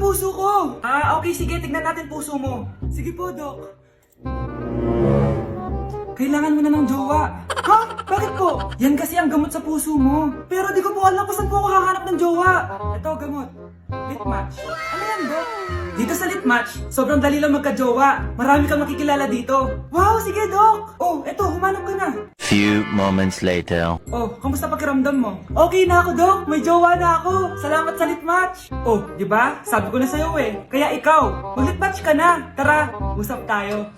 puso ko! Okay, sige, tignan natin puso mo. Sige po, Doc. Kailangan mo na ng jowa. Ha? Bakit po? Yan kasi ang gamot sa puso mo. Pero di ko po alam kung saan po ako hahanap ng jowa. Ito, gamot. Lip match. Ano yan, Doc? Dito sa lip match, sobrang dali lang magka-jowa. Marami kang makikilala dito. Wow, sige, Doc! Oh, eto, humanap ka na. Few moments later. Oh, kamusta pakiramdam mo? Okay na ako, Doc. May jowa na ako. Salamat sa lip match. Oh, di ba? Sabi ko na sa'yo eh. Kaya ikaw, mag-lip match ka na. Tara, usap tayo.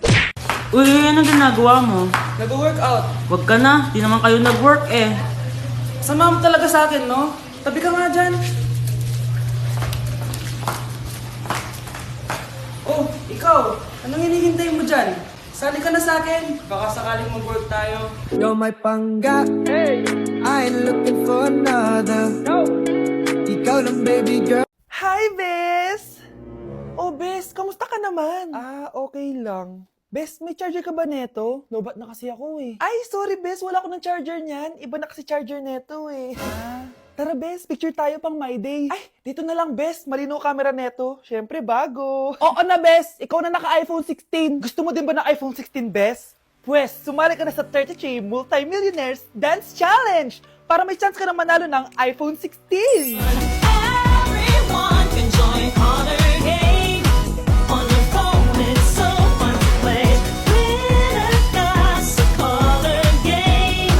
Uy, anong ginagawa mo? Nag-workout. Wag ka na, di naman kayo nag-work eh. Sama mo talaga sa akin, no? Tabi ka nga dyan. Oh, ikaw. Anong hinihintay mo dyan? Sali ka na sa akin. Baka sakaling mag-work tayo. You're my pangga. Hey. I ain't looking for another. No. Ikaw lang, baby girl. Hi, Bes! Oh, Bes, kamusta ka naman? Okay lang. Bes, may charger ka ba neto? Lobat na kasi ako eh. Ay, sorry Bes, wala ko ng charger niyan. Iba na kasi charger neto eh. Tara Bes, picture tayo pang My Day. Ay, dito na lang Bes, malino camera neto. Syempre bago. Oo na Bes, ikaw na naka-iPhone 16. Gusto mo din ba ng iPhone 16 Bes? Pwes, sumali ka na sa 33 Multi-Millionaires Dance Challenge para may chance ka na manalo ng iPhone 16. Everyone can join Color Game. On your phone, it's so fun to play. Winner got a Color Game.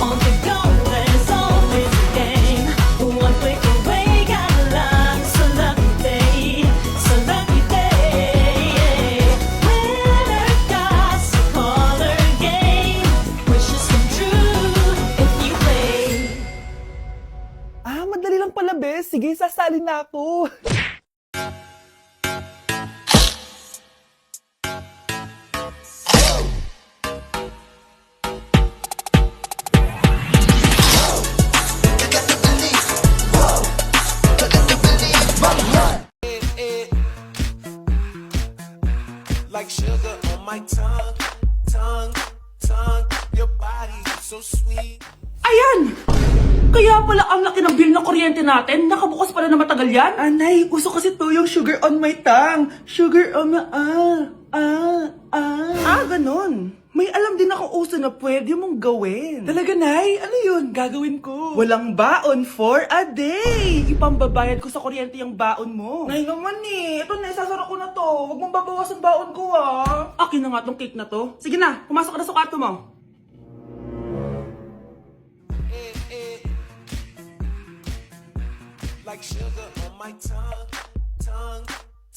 On the go, there's always a game. One click away, got a lot. So lucky day, so lucky day. Winner got a Color Game. Wishes come true if you play. Madali lang pala, Bes. Sige, sasali na ako. Like sugar on my tongue, tongue, tongue. Your body so sweet. Ayan! Kaya pala ang laki ng bill ng kuryente natin, nakabukas pala na matagal yan. Anay, uso kasi to yung sugar on my tongue. Sugar on my... ganun. May alam din ako uso na pwede mong gawin. Talaga, Nay? Ano yun? Gagawin ko. Walang baon for a day. Ipambabayad ko sa kuryente yung baon mo. Nay naman eh. Ito na, isasara ko na to. Huwag mong babawasan baon ko ah. Akin na nga tong cake na to. Sige na, pumasok ka na sa kwarto mo. Like sugar on my tongue, tongue,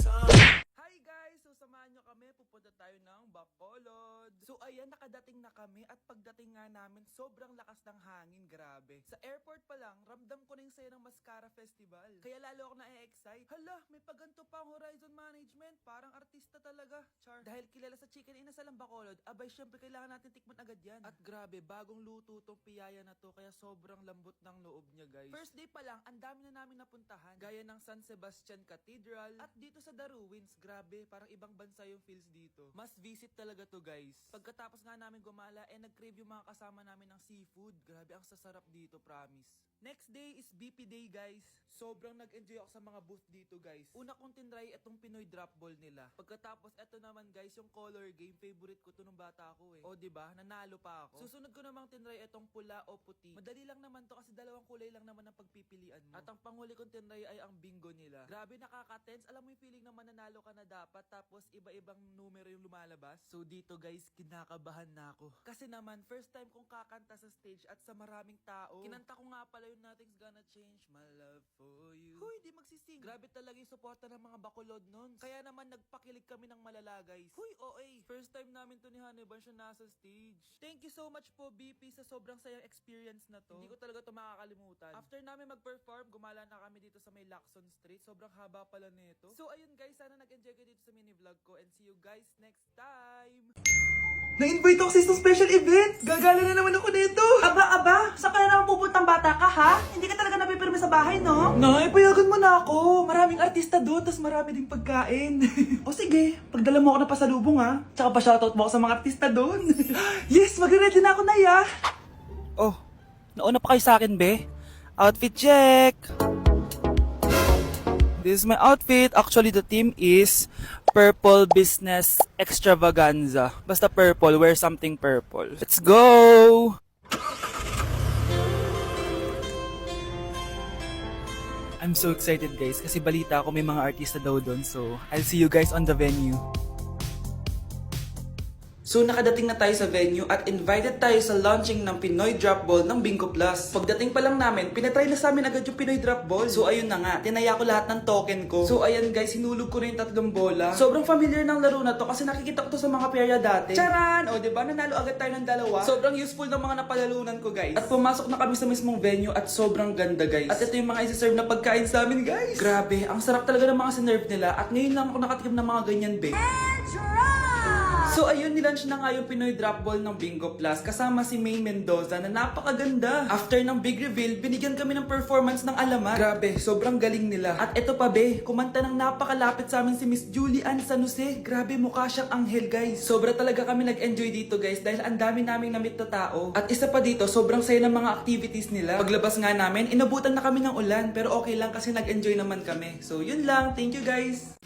tongue. Hi guys! So samahan nyo kami, pupunta tayo ng Bacolod. So ayan, nakadating na kami at pagdating nga namin, sobrang lakas ng hangin, grabe. Sa airport pa lang, ramdam ko na yung saya ng Mascara Festival. Kaya lalo ako na-excite. Hala, may paganto pa ang Horizon Management, parang artista talaga. Char. Dahil kilala sa Chicken Inasal ang Bacolod, abay syempre kailangan natin tikman agad yan. At grabe, bagong luto tong piyaya na to, kaya sobrang lambot ng loob niya guys. First day pa lang, ang dami na namin napuntahan. Gaya ng San Sebastian Cathedral at dito sa The Ruins, grabe, parang ibang bansa yung feels dito. Must visit talaga to guys. Pagkatapos nga namin gumala, nag-crave yung mga kasama namin ng seafood. Grabe, ang sasarap dito, promise. Next day is BP Day guys. Sobrang nag-enjoy ako sa mga booth dito guys. Una kong tinry itong Pinoy drop ball nila. Pagkatapos eto naman guys, yung color game, favorite ko to nung bata ako eh. O diba, nanalo pa ako. Susunod ko namang tinry itong pula o puti. Madali lang naman to kasi dalawang kulay lang naman ang pagpipilian mo. At ang panghuli kong tinry ay ang bingo nila. Grabe, nakaka-tense. Alam mo yung feeling na mananalo ka na dapat tapos iba-ibang numero yung lumalabas. So dito guys, kinakabahan na ako. Kasi naman, first time kong kakanta sa stage at sa maraming tao. Kinanta ko nga pala yung Nothing's Gonna Change My Love For You. Huy, di magsising. Grabe talaga yung suporta ng mga Bacolod nun. Kaya naman nagpakilig kami ng malala guys. Huy, OA. First time namin to ni Hannibal siya nasa stage. Thank you so much po BP sa sobrang sayang experience na to. Hindi ko talaga to makakalimutan. After namin mag-perform, gumala na kami dito sa may Lacson Street. Sobrang haba pala nito. So ayun guys, sana nag-enjoy kayo dito sa mini vlog ko and see you guys next time. Na-invite ako sa isang special event! Gagala na naman ako nito! Aba, saan ka na naman pupuntang bata ka ha? Hindi ka talaga napipirme sa bahay, no? Nay, payagan mo na ako. Maraming artista doon, tas marami ding pagkain. O sige, pagdala mo ako na pasalubong ha. Tsaka pa-shoutout mo ako sa mga artista doon. Yes, magre-ready na ako na ya. Oh, nauna pa kayo sa akin, be. Outfit check. this is my outfit. Actually, the theme is Purple Business Extravaganza. Basta purple, wear something purple. Let's go! I'm so excited guys kasi balita ko may mga artista daw doon. So, I'll see you guys on the venue. So nakadating na tayo sa venue at invited tayo sa launching ng Pinoy Drop Ball ng Bingo Plus. Pagdating pa lang namin, pinatry na sa amin agad yung Pinoy Drop Ball. So ayun na nga, tinaya ko lahat ng token ko. So ayan guys, hinulog ko na yung 3 bola. Sobrang familiar ng laro na to kasi nakikita ko to sa mga perya dati. Charan! O diba, nanalo agad tayo ng 2. Sobrang useful ng mga napalalunan ko guys. At pumasok na kami sa mismong venue at sobrang ganda guys. At ito yung mga isi-serve na pagkain sa amin guys. Grabe, ang sarap talaga ng mga sinerve nila at ngayon lang ako nakatikim ng mga ganyan babe. So ayun, nilaunch na nga yung Pinoy Drop Ball ng Bingo Plus kasama si May Mendoza na napakaganda. After ng big reveal, binigyan kami ng performance ng alamat. Grabe, sobrang galing nila. At eto pa be, kumanta ng napakalapit sa amin si Miss Julie Ann San Jose. Grabe, mukha siyang anghel guys. Sobra talaga kami nag-enjoy dito guys dahil ang dami naming na-meet na tao. At isa pa dito, sobrang saya ng mga activities nila. Paglabas nga namin, inabutan na kami ng ulan pero okay lang kasi nag-enjoy naman kami. So yun lang, thank you guys.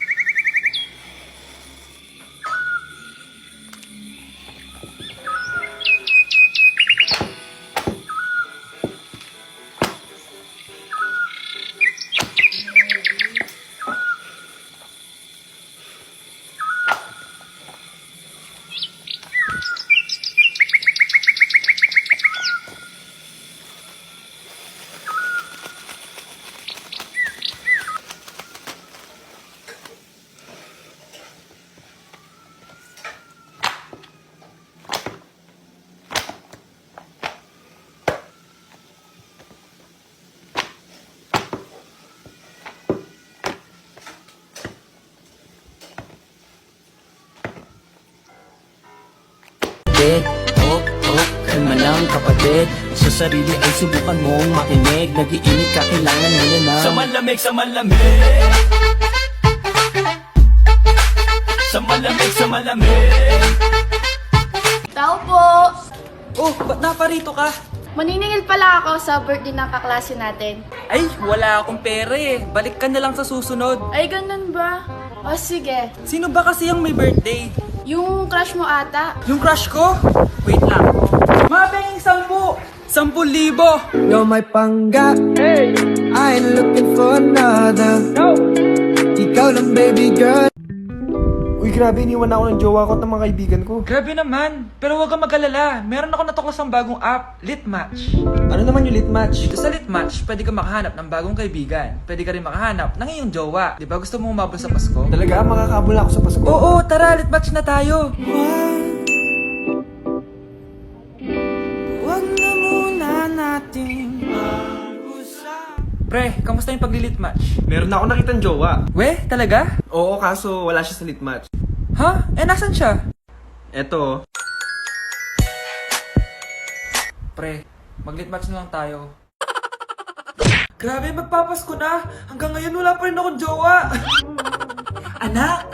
kapatid. Oh, kalma lang kapatid. Sa sarili ay subukan mong makinig. Nag-iinit ka, kailangan mo na. Sa malamig, sa malamig. Sa malamig, sa malamig. Tao po! Oh, ba't naparito ka? Maniningil pala ako sa birthday ng kaklase natin. Ay, wala akong pera eh. Balik ka na lang sa susunod. Ay, ganun ba? O sige, Sino ba kasi yung may birthday? yung crush mo ata. Yung crush ko? Wait lang. Mabeng 10! 10,000! You're my pangga. I ain't looking for another. Ikaw lang baby girl. Uy, grabe, iniwan ako ng jowa ko at ng mga kaibigan ko. Grabe naman. Pero huwag kang mag-alala. Meron ako natuklasang bagong app, Litmatch. Ano naman yung lit match? Sa Litmatch, pwede ka makahanap ng bagong kaibigan. Pwede ka rin makahanap ng iyong jowa. Di ba gusto mo umabot sa Pasko? Talaga, makakabula ako sa Pasko. Oo, tara, Litmatch na tayo. Wag na muna nating Pre, kamusta yung pagli-Litmatch? Meron na ako nakitang jowa. We, talaga? Oo, kaso wala siya sa lit match. Ha? Eh, nasan siya? Eto, Pre, mag-Litmatch na lang tayo. Grabe, magpapasko na. Hanggang ngayon wala pa rin akong jowa. Anak!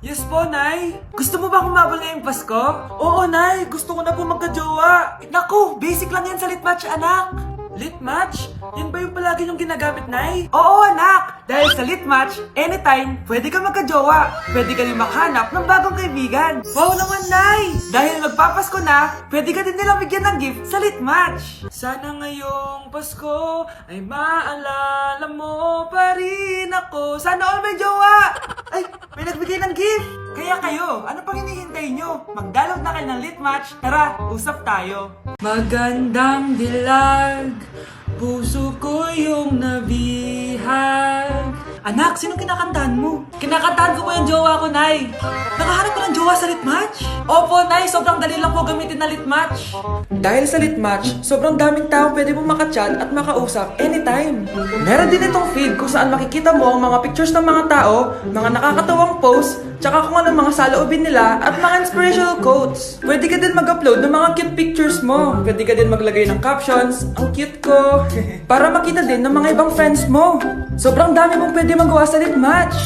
Yes po, Nay. Gusto mo ba kumabal ngayong Pasko? Oo, Nay. Gusto ko na po magka-jowa. Naku, basic lang yan sa Litmatch, anak. Litmatch? Yan ba yung palagi yung ginagamit, Nay? Oo, anak! Dahil sa Litmatch, anytime, pwede ka magka-jowa. Pwede ka rin makahanap ng bagong kaibigan. Wow naman, Nay! Dahil magpapasko na, pwede ka din nilang bigyan ng gift sa Litmatch. Sana ngayong Pasko ay maalala mo pa rin ako. Sana all may jowa! Ay, may nagbigay ng gift! Kaya kayo, ano pang hinihintay nyo? Mag-download na kayo ng Litmatch. Tara, usap tayo. Magandang dilag, puso ko yung nabihag. Anak, sino kinakantahan mo? Kinakantahan ko po yung jowa ko, Nay. Nakahanap ka ng jowa sa Litmatch? Opo, Nay. Sobrang dali lang po gamitin na Litmatch. Dahil sa Litmatch, sobrang daming tao pwede mo makachat at makausap anytime. Meron din itong feed kung saan makikita mo ang mga pictures ng mga tao, mga nakakatawang posts, tsaka kung anong mga saloobin nila at mga inspirational quotes. Pwede ka din mag-upload ng mga cute pictures mo. Pwede ka din maglagay ng captions, ang cute ko, para makita din ng mga ibang friends mo. Sobrang dami mong pwede magawa sa Litmatch.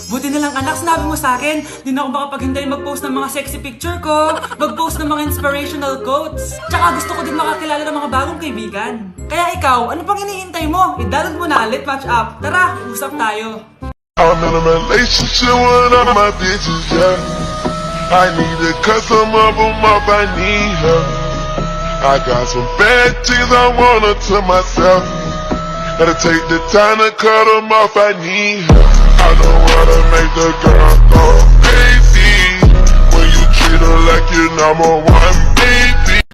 Buti na lang anak, sinabi mo sa akin, di na ako makapaghintay mag-post ng mga sexy picture ko, mag-post ng mga inspirational quotes. Tsaka gusto ko din makakilala ng mga bagong kaibigan. Kaya ikaw, ano pang hinihintay mo? I-download mo na, Lit Match App. Tara, usap tayo. I'm in a relationship with all my bitches, yeah. I need to cut some of them off, I need her. I got some bad things I want her to myself. Gotta take the time to cut them off, I need her. I don't wanna make